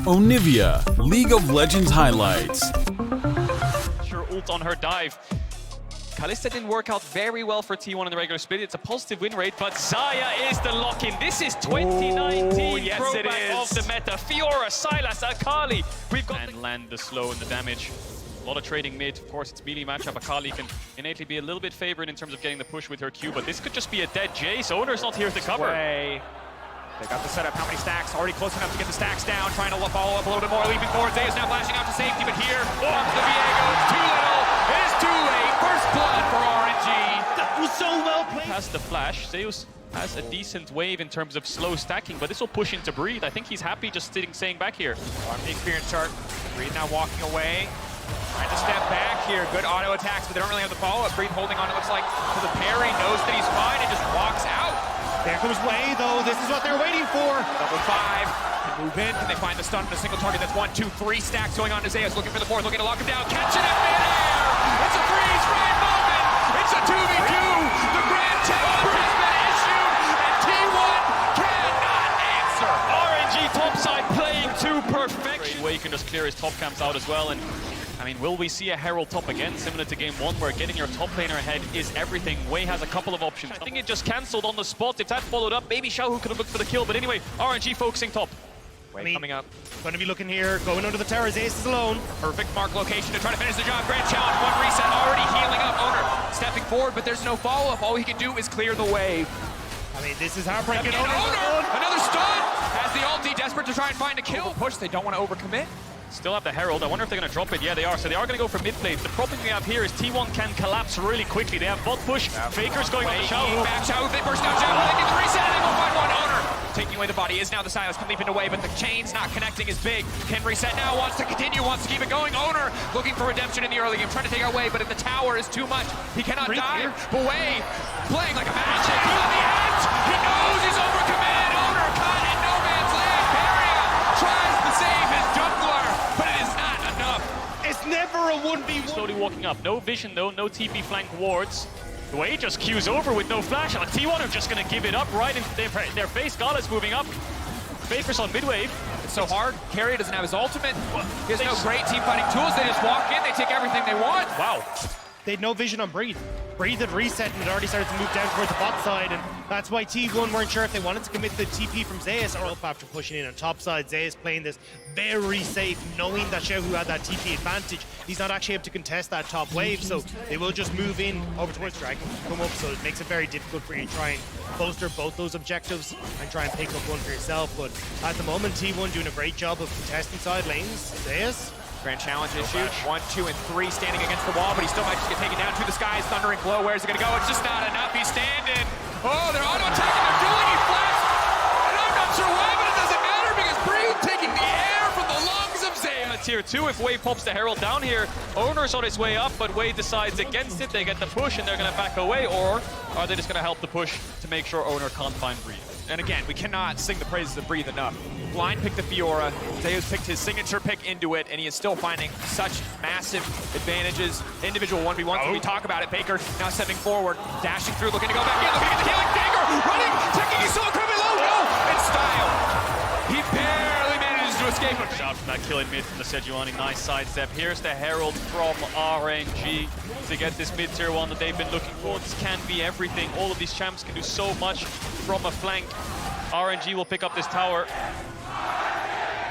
Onivia, League of Legends highlights. Sure, ult on her dive. Kalista didn't work out very well for T1 in the regular split. It's a positive win rate, but Xayah is the lock-in. This is 2019 yes, throwback of the meta. Fiora, Sylas, Akali. We've got and land the slow and the damage. A lot of trading mid. Of course, it's melee matchup. Akali can innately be a little bit favored in terms of getting the push with her Q, but this could just be a dead Jace. Owner's not here to cover. They got the setup. How many stacks? Already close enough to get the stacks down. Trying to follow up a little bit more. Leaping forward. Zeus now flashing out to safety, but here comes the Viego. It's too little. It is too late. First blood for RNG. That was so well played. Past the flash, Zeus has a decent wave in terms of slow stacking, but this will push into Breathe. I think he's happy just staying back here. On the experience chart. Breathe now walking away. Trying to step back here. Good auto attacks, but they don't really have the follow-up. Breathe holding on, it looks like, to the parry. Knows that he's fine and just walks out. There comes Way, though. This is what they're waiting for. Double five. Can move in. Can they find the stun on a single target? That's 1, 2, 3 stacks going on to Zeus. Looking for the fourth. Looking to lock him down. Catch it in midair. It's a freeze-frame moment. It's a 2v2. The grand challenge has been issued, and T1 cannot answer. RNG topside playing to perfection. Way can just clear his top camps out as well, and I mean, will we see a Herald top again, similar to game 1, where getting your top laner ahead is everything? Way has a couple of options. I think it just cancelled on the spot. If that followed up, maybe Xiaohu could have looked for the kill, but anyway, RNG focusing top. Way coming up. Going to be looking here, going under the tower. Ace is alone. Perfect mark location to try to finish the job. Grand challenge, 1 reset, already healing up. Owner stepping forward, but there's no follow-up. All he can do is clear the wave. I mean, this is heartbreaking. Owner, another stun! Has the ulti, desperate to try and find a kill. Push, they don't want to overcommit. Still have the Herald. I wonder if they're going to drop it. Yeah, they are. So they are going to go for mid lane. The problem we have here is T1 can collapse really quickly. They have bot push. Faker's going on the Xiaohu. Back Xiaohu, they burst out Xiaohu. They get the reset, and they will find one. Owner taking away the body is now the Sylas. Can leap it away, but the chain's not connecting is big. Can reset now, wants to continue, wants to keep it going. Owner looking for redemption in the early game, trying to take away, but if the tower is too much, he cannot dive. Away, playing like a magic. On the edge, he knows he's overcommitted. Owner caught in no man's land. Barrier tries to save his jungler, but it is not enough. It's never a 1v1. Slowly walking up. No vision though, no TP flank wards. The way just queues over with no flash. And T1 are just going to give it up right in their face. Gala's moving up. Faker's on mid-wave. It's so hard. Carry doesn't have his ultimate. He has no great team fighting tools. They just walk in, they take everything they want. Wow. They had no vision on Breathe. Breathe had reset and had already started to move down towards the bot side, and that's why T1 weren't sure if they wanted to commit the TP from Zeus or up after pushing in on top side. Zeus playing this very safe, knowing that Xiaohu had that TP advantage. He's not actually able to contest that top wave, so they will just move in over towards Dragon, come up, so it makes it very difficult for you to try and bolster both those objectives and try and pick up one for yourself. But at the moment, T1 doing a great job of contesting side lanes. Zeus. Grand challenge issued. 1, 2, and 3 standing against the wall, but he still might just get taken down to the skies. Thundering blow. Where's it going to go? It's just not enough. He's standing. Oh, they're auto-attacking. They're dueling. He flashed. And I'm not sure why, but it doesn't matter because Breathe taking the air from the lungs of Zeus. Tier 2, if Wade pops the Herald down here, Owner's on his way up, but Wade decides against it. They get the push and they're going to back away, or are they just going to help the push to make sure Owner can't find Breathe? And again, we cannot sing the praises of Breathe enough. Blind picked the Fiora, Zeus picked his signature pick into it, and he is still finding such massive advantages. Individual 1v1s, when we talk about it. Baker now stepping forward, dashing through, looking to go back in, looking at the healing. Dagger running, taking his soul, coming low, no! In style. He barely manages to escape. Shout from that kill in mid from the Sejuani. Nice sidestep. Here's the Herald from RNG to get this mid tier 1 that they've been looking for. This can be everything. All of these champs can do so much from a flank. RNG will pick up this tower.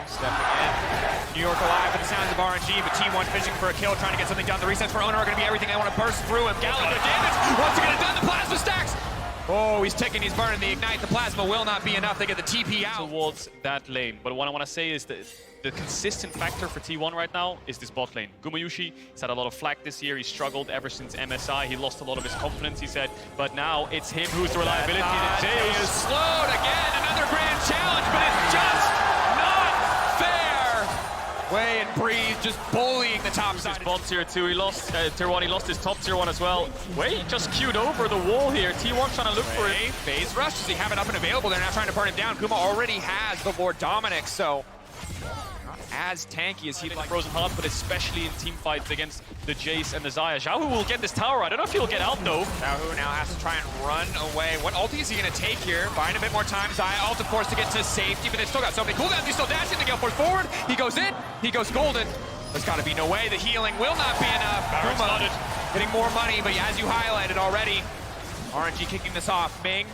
Stepping in. New York alive with the sounds of RNG, but T1 fishing for a kill, trying to get something done. The resets for Owner are going to be everything. They want to burst through him. Gala, the damage. Once again, done. The plasma stacks. Oh, he's ticking, he's burning the ignite. The plasma will not be enough. They get the TP out. Towards that lane. But what I want to say is that the consistent factor for T1 right now is this bot lane. Gumayushi, he's had a lot of flack this year. He's struggled ever since MSI. He lost a lot of his confidence, he said. But now it's him who's the reliability. He is slowed again. Another grand challenge, but it's just not fair. Way and Breathe just bullying the top side. His bot tier 2, he lost tier 1, he lost his top tier 1 as well. Way just queued over the wall here. T1 trying to look for it. Phase rush, does he have it up and available? They're now trying to burn him down. Kuma already has the Lord Dominic, so as tanky as he'd like. Frozen Heart, but especially in team fights against the Jace and the Xayah. Xiaohu will get this tower. I don't know if he'll get out though. Xiaohu now has to try and run away. What ulti is he going to take here? Buying a bit more time. Xayah ult, of course, to get to safety, but they've still got so many cooldowns. He's still dashing. The gale force forward. He goes in. He goes golden. There's got to be no way. The healing will not be enough. Kuma getting more money, but as you highlighted already, RNG kicking this off. Ming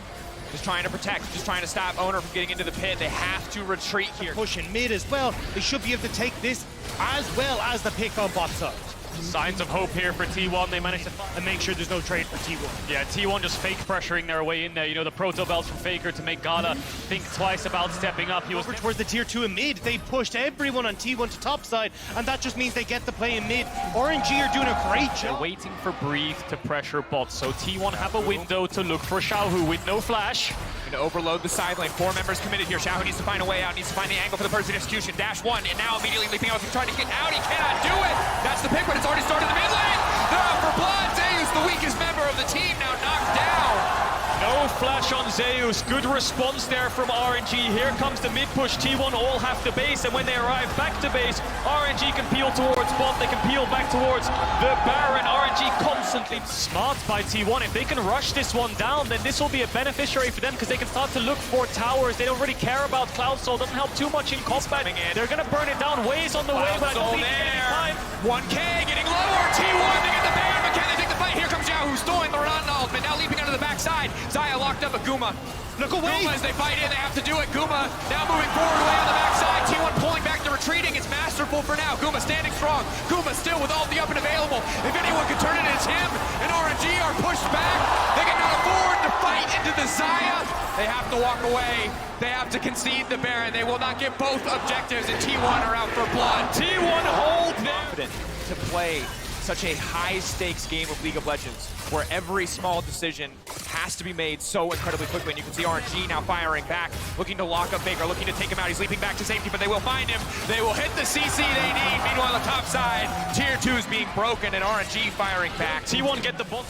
just trying to protect, just trying to stop Owner from getting into the pit. They have to retreat here. Pushing mid as well. They should be able to take this as well as the pick on bot side. Signs of hope here for T1. They managed to And make sure there's no trade for T1. Yeah, T1 just fake pressuring their way in there. You know, the proto belts from Faker to make Gala think twice about stepping up. He was Over towards the tier 2 and mid. They pushed everyone on T1 to top side, and that just means they get the play in mid. RNG are doing a great They're job. waiting for Breathe to pressure bots. So T1 have a window to look for Xiaohu with no flash. To overload the side lane. 4 members committed here. Xiaohu needs to find a way out, needs to find the angle for the perfect execution. Dash 1, and now immediately leaping out. He's trying to get out. He cannot do it. That's the pick, but it's already started in the mid lane. They're out for blood. Zeus, the weakest member of the team, now knocked down. No flash on Zeus. Good response there from RNG. Here comes the mid push. T1 all have to base, and when they arrive back to base, RNG can peel towards bot. They can peel back towards the Baron. RNG constantly smart by T1. If they can rush this one down, then this will be a beneficiary for them because they can start to look for towers. They don't really care about Cloud Soul. Doesn't help too much in combat. They're going to burn it down. Ways on the way, but I don't think any time. 1K getting lower. T1 to get the Baron, but can they take the fight? Here comes Xiaohu, stolen the Renata ultimate, now leaping onto the backside. Xayah locked up a Guma. Look away! Guma as they fight in, they have to do it. Guma now moving forward away on the backside. T1 pulling back to retreating. It's masterful for now. Guma standing strong. Guma still with all the up and available. If anyone can turn it, it's him. And RNG are pushed back. They cannot afford to fight into the Xayah. They have to walk away. They have to concede the Baron. They will not get both objectives, and T1 are out for blood. T1 hold them. Confident to play such a high-stakes game of League of Legends, where every small decision has to be made so incredibly quickly. And you can see RNG now firing back, looking to lock up Baker, looking to take him out. He's leaping back to safety, but they will find him. They will hit the CC they need. Meanwhile, on the top side, Tier 2 is being broken, and RNG firing back. T1 get the bot.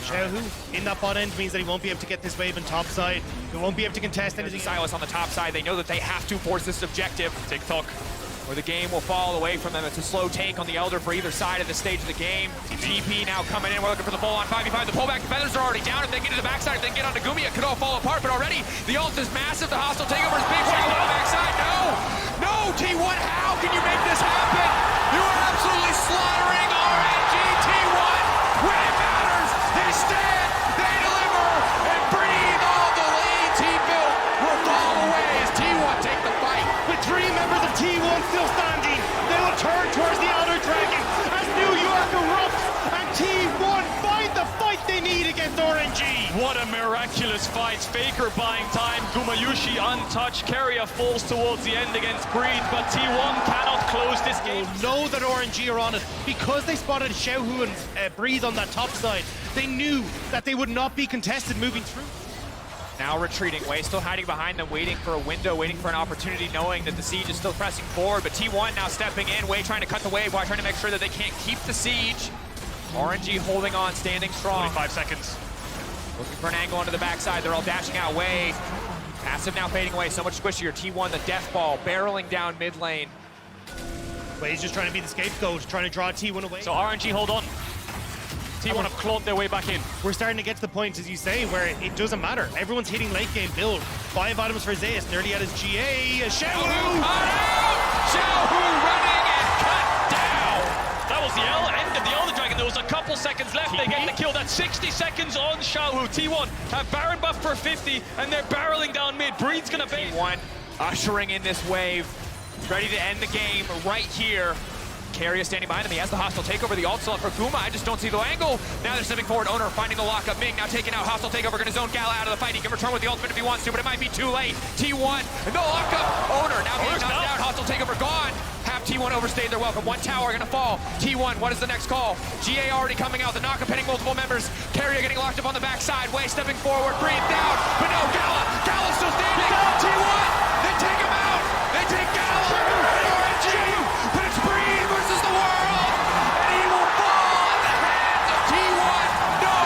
Xiaohu in that bot end means that he won't be able to get this wave on top side. He won't be able to contest anything. Silas on the top side. They know that they have to force this objective. TikTok, where the game will fall away from them. It's a slow take on the Elder for either side of the stage of the game. TP now coming in. We're looking for the full-on 5v5. The pullback feathers are already down. If they get to the backside, if they get onto Gumi, it could all fall apart. But already, the ult is massive. The hostile takeover is big. On the backside. No! T1, how can you make this happen? You are absolutely slaughtering RNG. T1, when it matters, they stand, they deliver, and breathe. All the lane team built will fall away as T1 take the fight. With 3 members of T1 still standing, they will turn towards the Elder Dragon as New York erupts, and T1 find the fight they need against RNG. What a miraculous fight. Faker buying time. Gumayushi untouched. Carrier falls towards the end against Breed, but T1 cannot close this game. Know that RNG are on it because they spotted Xiaohu and Breathe on that top side. They knew that they would not be contested moving through. Now retreating, Wei still hiding behind them, waiting for a window, waiting for an opportunity, knowing that the siege is still pressing forward, but T1 now stepping in, Wei trying to cut the wave while trying to make sure that they can't keep the siege. RNG holding on, standing strong. 25 seconds. Looking for an angle onto the backside, they're all dashing out. Wei, passive now fading away, so much squishier. T1, the death ball, barreling down mid lane. Wei's just trying to be the scapegoat, trying to draw T1 away. So RNG hold on. T1 have clawed their way back in. We're starting to get to the point, as you say, where it doesn't matter. Everyone's hitting late game build. 5 items for Zeus, nearly at his GA. Xiaohu! Cut out! Xiaohu running and cut down! That was the end of the Elder Dragon. There was a couple seconds left. They get the kill. That's 60 seconds on Xiaohu. T1 have Baron buff for 50, and they're barreling down mid. Breed's gonna bait. T1 ushering in this wave, ready to end the game right here. Carrier standing behind him. He has the hostile takeover. The ult still up for Kuma. I just don't see the angle. Now they're stepping forward. Owner finding the lockup. Ming now taking out hostile takeover. Gonna zone Gala out of the fight. He can return with the ultimate if he wants to, but it might be too late. T1, no lockup. Owner now being knocked out. Hostile takeover gone. Have T1 overstayed their welcome. 1 tower gonna fall. T1, what is the next call? GA already coming out. The knockup hitting multiple members. Carrier getting locked up on the backside. Wei stepping forward. Breathe down. But no, Gala. Gala's still standing. T1, they take him out. They take Gala. RNG, but it's Breathe versus the world. And he will fall in the hands of T1. No.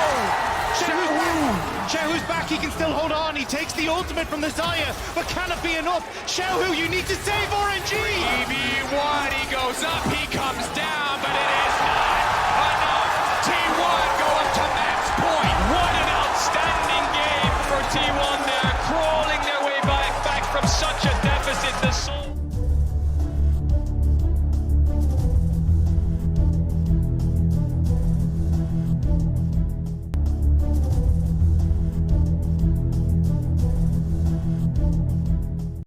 Xiaohu's back, he can still hold on. He takes the ult ultimate from the Zaya, but can it be enough? Xiaohu, you need to save RNG! EV1, he goes up, he comes down, but it is not enough. T1 go up to match point. What an outstanding game for T1 there.